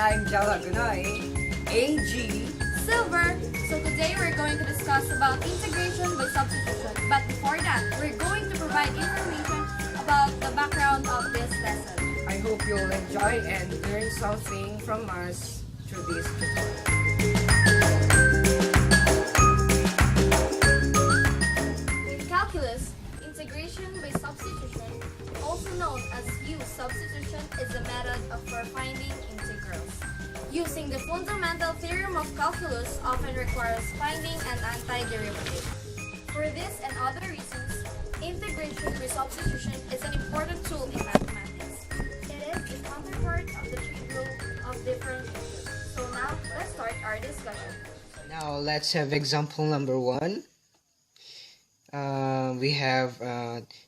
I'm Jalagunay, AG. Silver. So today we're going to discuss about integration by substitution. But before that, we're going to provide information about the background of this lesson. I hope you'll enjoy and learn something from us through this tutorial. In calculus, integration by substitution, also known as U substitution, is a method for finding integrals. Using the fundamental theorem of calculus often requires finding an antiderivative. For this and other reasons, integration by substitution is an important tool in mathematics. It is the counterpart of the tree rule of differentiation. So now, let's start our discussion. Now let's have example number 1. We have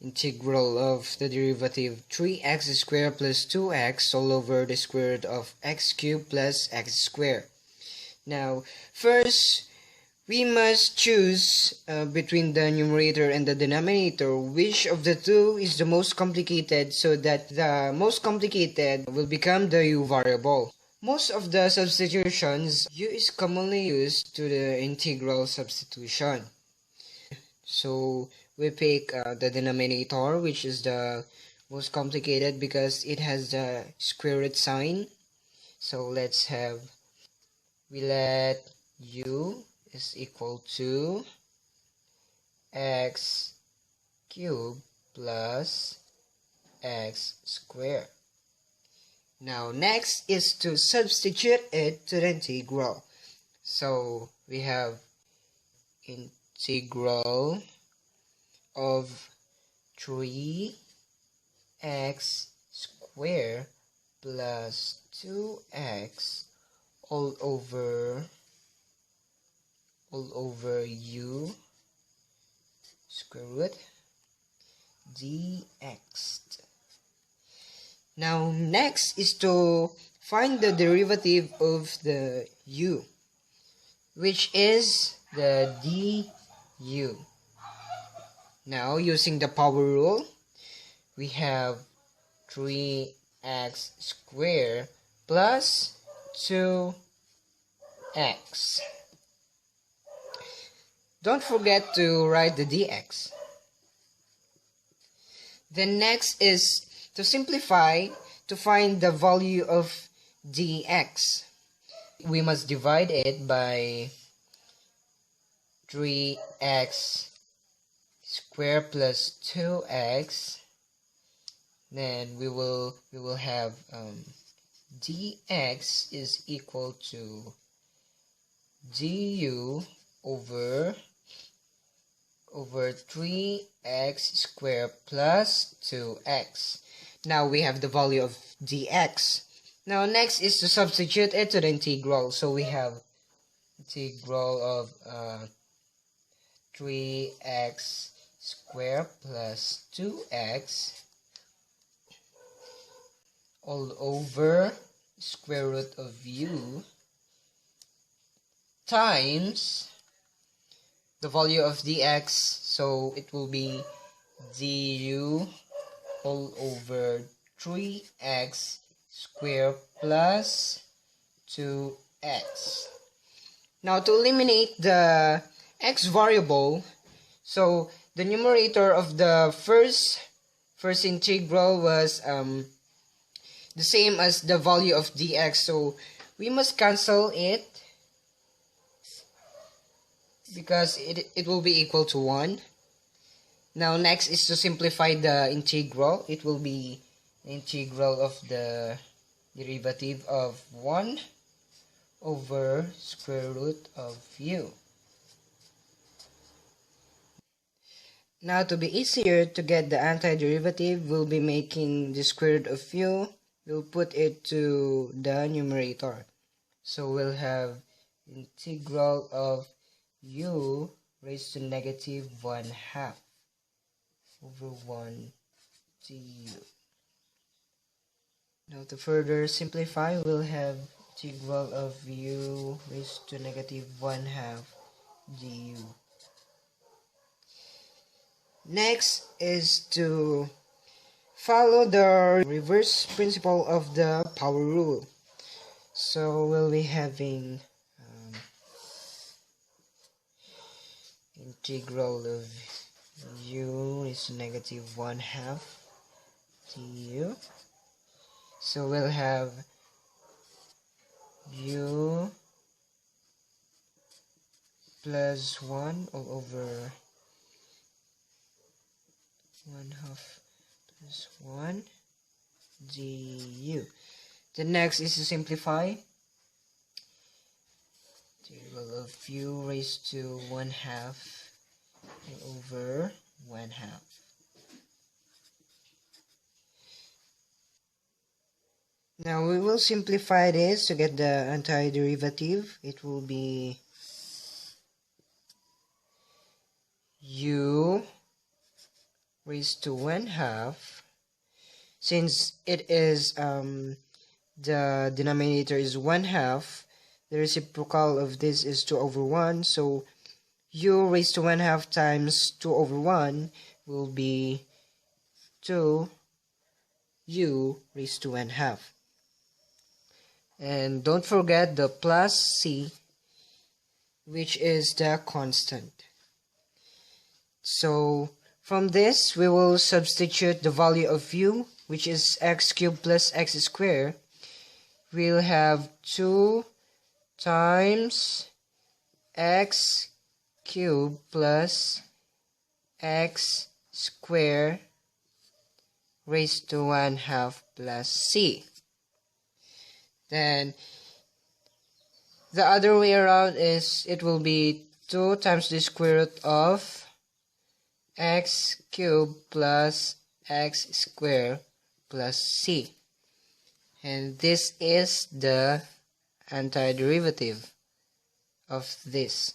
integral of the derivative 3x squared plus 2x all over the square root of x cubed plus x squared. Now first we must choose between the numerator and the denominator which of the two is the most complicated, so that the most complicated will become the u variable. Most of the substitutions, u is commonly used to the integral substitution. So we pick the denominator, which is the most complicated because it has the square root sign. So we let u is equal to x cubed plus x squared. Now next is to substitute it to the integral. So we have integral of 3x squared plus 2x all over u square root dx. Now next is to find the derivative of the u, which is the du. Now using the power rule, we have 3x squared plus 2x. Don't forget to write the dx. Then next is to simplify to find the value of dx. We must divide it by 3x squared plus 2x. Then we will have dx is equal to du over 3x squared plus 2x. Now we have the value of dx. Now next is to substitute it to the integral. So we have integral of 3x squared plus 2x all over square root of u times the value of dx, so it will be du all over 3x squared plus 2x. Now to eliminate the x variable, so the numerator of the first integral was the same as the value of dx, so we must cancel it because it will be equal to 1. Now next is to simplify the integral. It will be the integral of the derivative of 1 over square root of u. Now to be easier to get the antiderivative, we'll be making the square root of u. We'll put it to the numerator. So we'll have integral of u raised to negative 1/2 over 1 du. Now to further simplify, we'll have integral of u raised to negative 1/2 du. Next is to follow the reverse principle of the power rule. So we'll be having integral of u is negative 1/2 du. So we'll have u plus 1 all over 1/2 plus 1 du. The next is to simplify. Integral of u raised to 1/2 over 1/2. Now we will simplify this to get the antiderivative. It will be u raised to 1/2. Since it is the denominator is 1/2, the reciprocal of this is 2 over 1. So u raised to 1/2 times 2 over 1 will be 2 u raised to 1/2. And don't forget the plus c, which is the constant. So from this, we will substitute the value of u, which is x cubed plus x squared. We'll have 2 times x cubed plus x squared raised to 1/2 plus c. Then the other way around is it will be 2 times the square root of x cubed plus x squared plus c. And this is the antiderivative of this.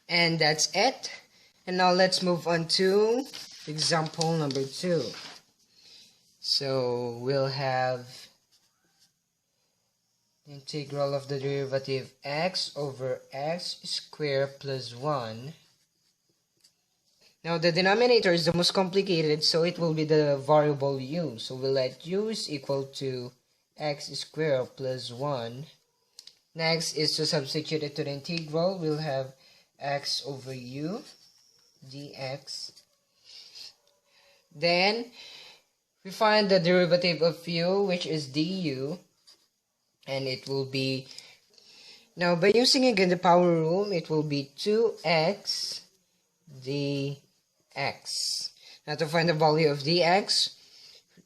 And that's it. And now let's move on to example number 2. So we'll have the integral of the derivative x over x squared plus 1. Now the denominator is the most complicated, so it will be the variable u. So we'll let u is equal to x squared plus 1. Next is to substitute it to the integral. We'll have x over u dx. Then we find the derivative of u, which is du, and it will be, now by using again the power rule, it will be 2x dx. Now to find the value of dx,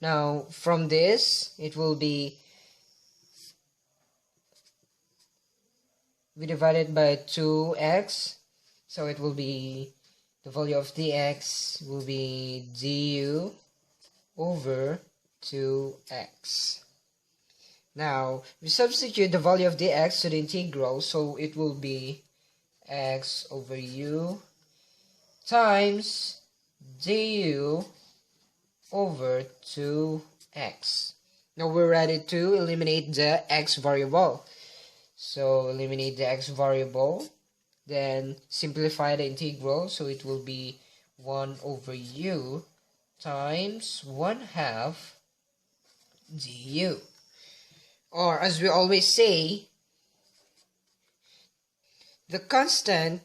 now from this it will be, we divide it by 2x, so it will be, the value of dx will be du over 2x. Now we substitute the value of dx to the integral, so it will be x over u times du over 2x. Now we're ready to eliminate the x variable. So eliminate the x variable, then simplify the integral, so it will be 1 over u times 1/2 du. Or as we always say, the constant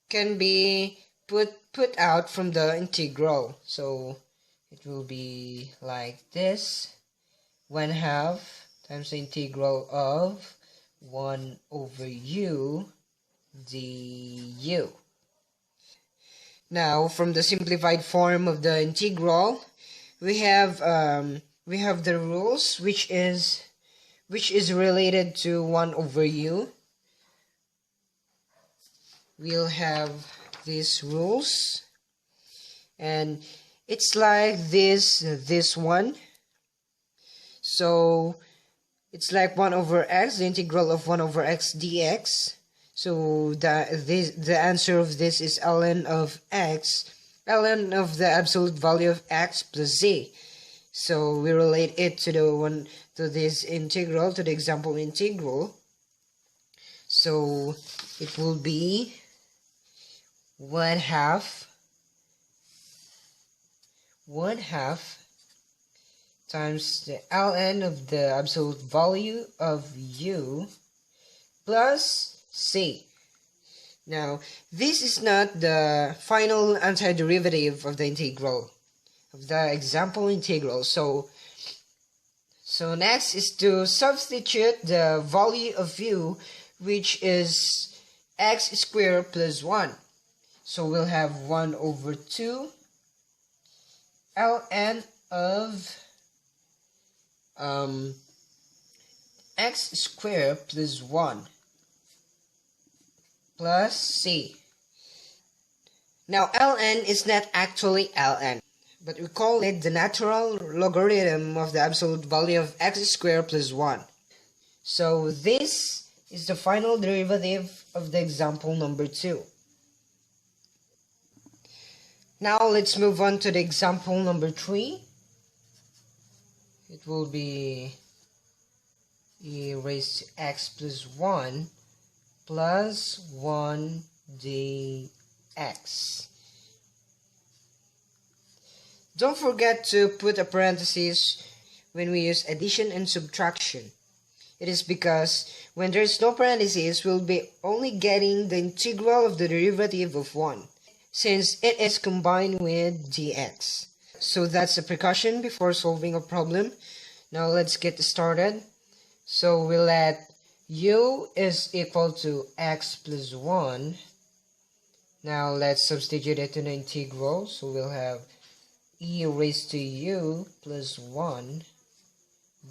can be put out from the integral. So it will be like this, 1/2 times the integral of 1 over u du. Now from the simplified form of the integral, we have the rules, which is related to 1 over u. We'll have these rules, and it's like this one. So it's like 1 over x, the integral of 1 over x dx. So the answer of this is ln of x, ln of the absolute value of x plus z. So we relate it to this integral, to the example integral. So it will be 1/2 times the ln of the absolute value of u plus c. Now, this is not the final antiderivative of the integral, of the example integral. So next is to substitute the value of u, which is x squared plus 1. So we'll have 1/2 ln of x squared plus 1 plus c. Now ln is not actually ln, but we call it the natural logarithm of the absolute value of x squared plus 1. So this is the final derivative of the example number 2. Now let's move on to the example number 3. It will be e raised to x plus 1 plus 1 dx. Don't forget to put a parenthesis when we use addition and subtraction. It is because when there is no parenthesis, we'll be only getting the integral of the derivative of 1, since it is combined with dx. So that's a precaution before solving a problem. Now let's get started. So we'll let u is equal to x plus 1. Now let's substitute it in the integral. So we'll have e raised to u plus 1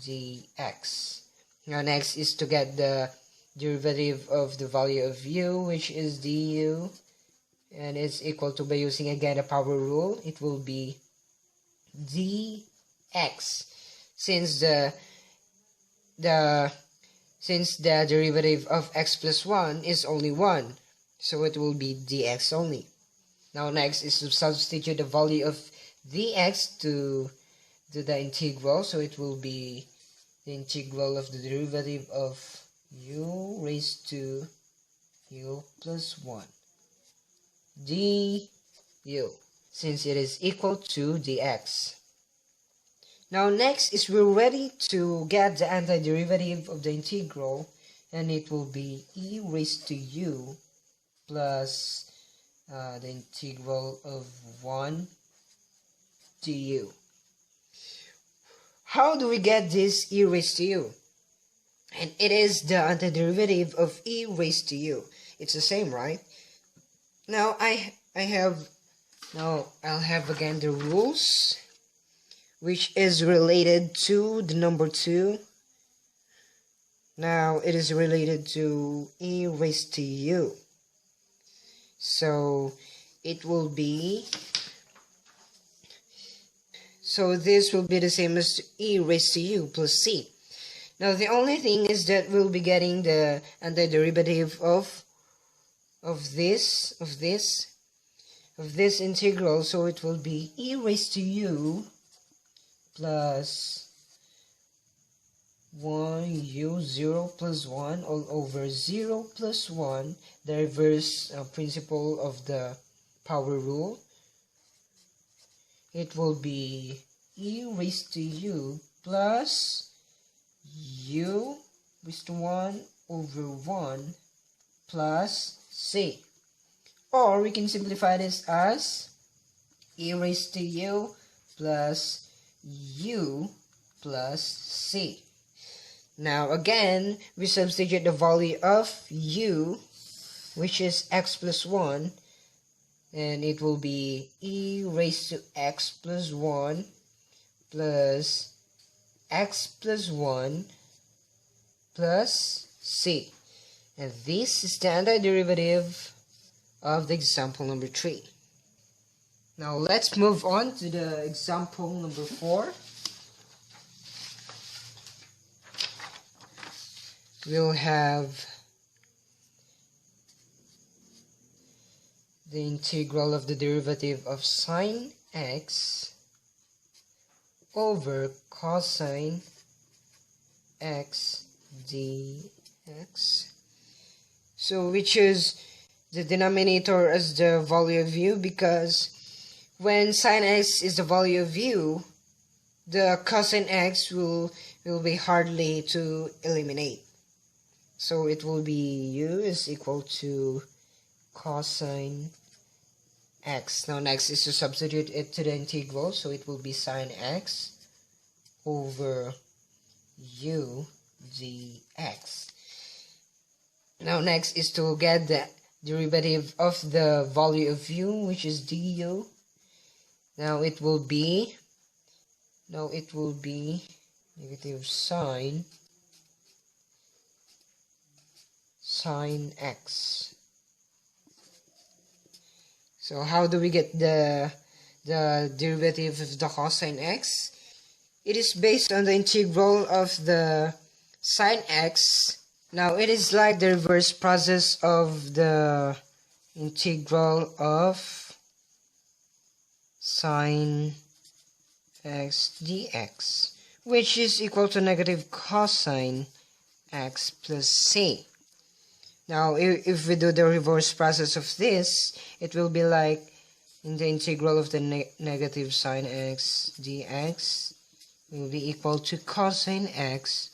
dx. Now next is to get the derivative of the value of u, which is du, and it's equal to, by using again the power rule, it will be dx. Since the derivative of x plus 1 is only 1, so it will be dx only. Now next is to substitute the value of dx to the integral, so it will be the integral of the derivative of u raised to u plus 1 du, since it is equal to dx. Now next is we're ready to get the antiderivative of the integral, and it will be e raised to u plus the integral of 1 du. How do we get this e raised to u? And it is the antiderivative of e raised to u. It's the same, right? Now I'll have again the rules, which is related to the number 2. Now it is related to e raised to u. So it will be, so this will be the same as e raised to u plus c. Now the only thing is that we'll be getting the antiderivative of this integral, so it will be e raised to u plus 1u 0 plus 1 all over 0 plus 1, the reverse principle of the power rule. It will be e raised to u plus u raised to 1 over 1 plus c. Or we can simplify this as e raised to u plus u plus c. Now again, we substitute the value of u, which is x plus 1, and it will be e raised to x plus 1 plus x plus 1 plus c. And this is the antiderivative of the example number 3. Now let's move on to the example number 4. We'll have the integral of the derivative of sine x over cosine x dx. So we choose the denominator as the value of u because when sine x is the value of u, the cosine x will be hardly to eliminate. So it will be u is equal to cosine x. Now next is to substitute it to the integral, so it will be sine x over u dx. Now next is to get the derivative of the value of u, which is du. Now it will be negative sine x. So how do we get the derivative of the cosine x? It is based on the integral of the sine x. Now it is like the reverse process of the integral of sine x dx, which is equal to negative cosine x plus c. Now if we do the reverse process of this, it will be like in the integral of the negative sine x dx will be equal to cosine x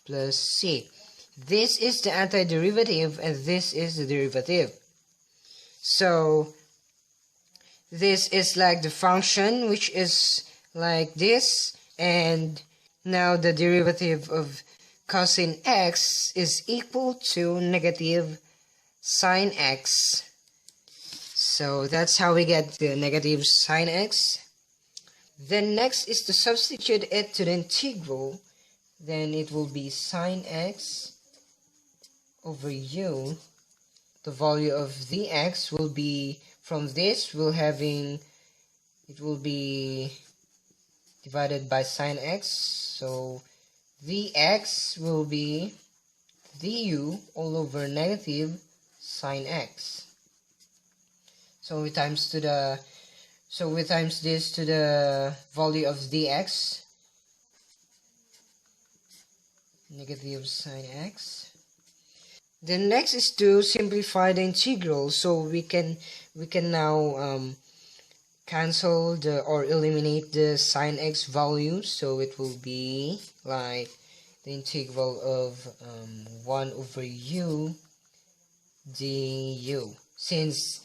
plus c. This is the antiderivative and this is the derivative. So this is like the function which is like this, and now the derivative of cosine x is equal to negative sine x. So that's how we get the negative sine x. Then next is to substitute it to the integral. Then it will be sine x over u. The value of the x will be, from this it will be divided by sine x. So Vx will be du all over negative sine x. So we times this to the value of dx, negative sine x. Then next is to simplify the integral, so we can now cancel or eliminate the sine x value. So it will be like the integral of 1 over u du. Since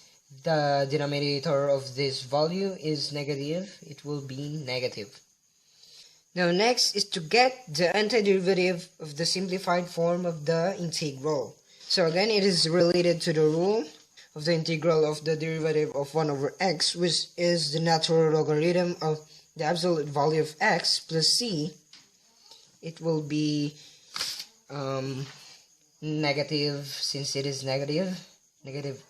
the denominator of this value is negative, it will be negative. Now next is to get the antiderivative of the simplified form of the integral. So again, it is related to the rule of the integral of the derivative of 1 over x, which is the natural logarithm of the absolute value of x plus c. It will be negative, since it is negative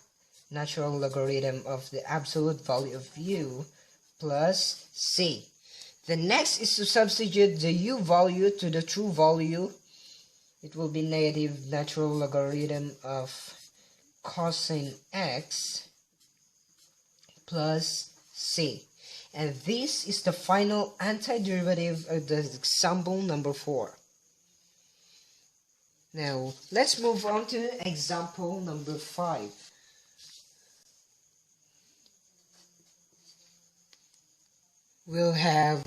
natural logarithm of the absolute value of u plus c. The next is to substitute the u value to the true value. It will be negative natural logarithm of cosine x plus c. And this is the final antiderivative of the example number 4. Now let's move on to example number 5. We'll have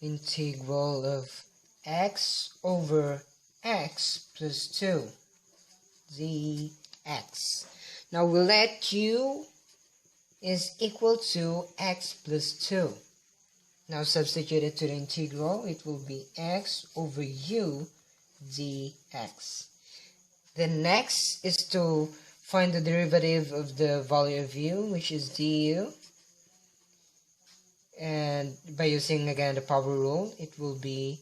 integral of x over x plus 2 dx. Now we'll let u is equal to x plus 2. Now substitute it to the integral. It will be x over u dx. The next is to find the derivative of the value of u, which is du. And by using again the power rule, it will be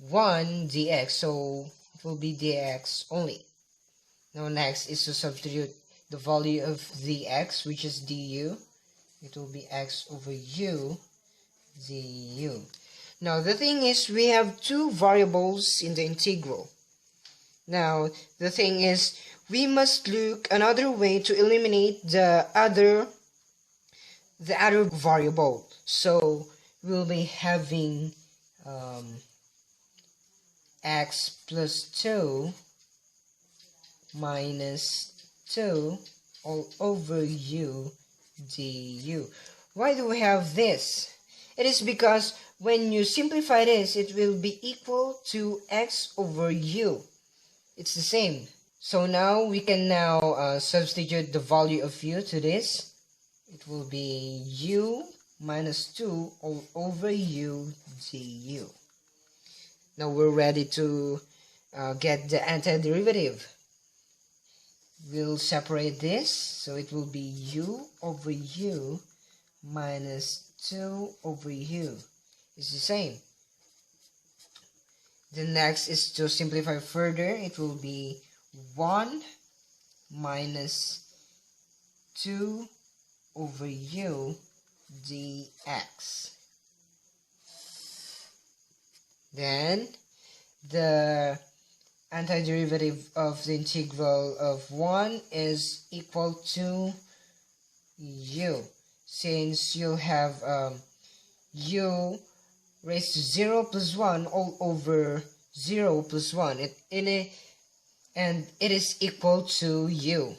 1 dx, so it will be dx only. Now next is to substitute the value of the x, which is du. It will be x over u du. Now the thing is, we have two variables in the integral. Now the thing is, we must look another way to eliminate the other variable. So we'll be having x plus 2 minus 2 all over u du. Why do we have this? It is because when you simplify this, it will be equal to x over u. It's the same. So now we can substitute the value of u to this. It will be u minus 2 all over u du. Now we're ready to get the antiderivative. We'll separate this, so it will be u over u minus 2 over u. It's the same. The next is to simplify further. It will be 1 minus 2 over u dx. Then the antiderivative of the integral of 1 is equal to u, since you'll have u raised to 0 plus 1 all over 0 plus 1, and it is equal to u.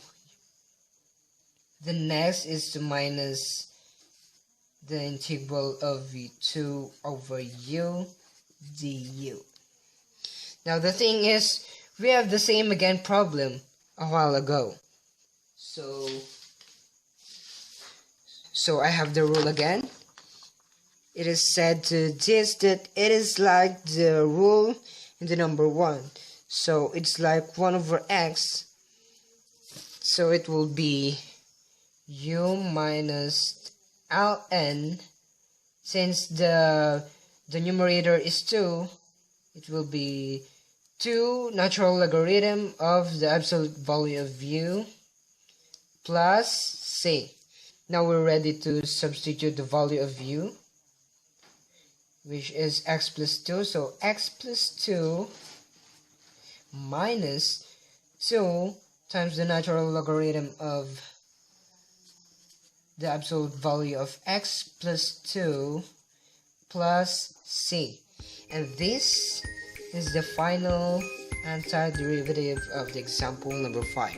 The next is to minus the integral of 2 over u du. Now the thing is, we have the same again problem a while ago. So I have the rule again. It is said to this that it is like the rule in the number 1. So it's like 1 over x. So it will be u minus ln. Since the numerator is 2, it will be 2 natural logarithm of the absolute value of u plus c. Now we're ready to substitute the value of u, which is x plus 2. So x plus 2 minus 2 times the natural logarithm of the absolute value of x plus 2 plus c. And this is the final antiderivative of the example number 5.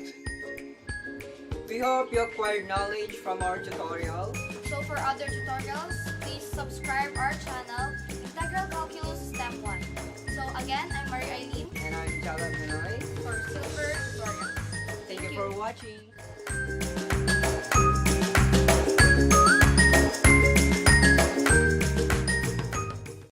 We hope you acquired knowledge from our tutorial. So for other tutorials, please subscribe our channel, Integral Calculus Step 1. So again, I'm Maria Eileen And I'm Jala Pinoy. for Silver Tutorials. Thank you for watching.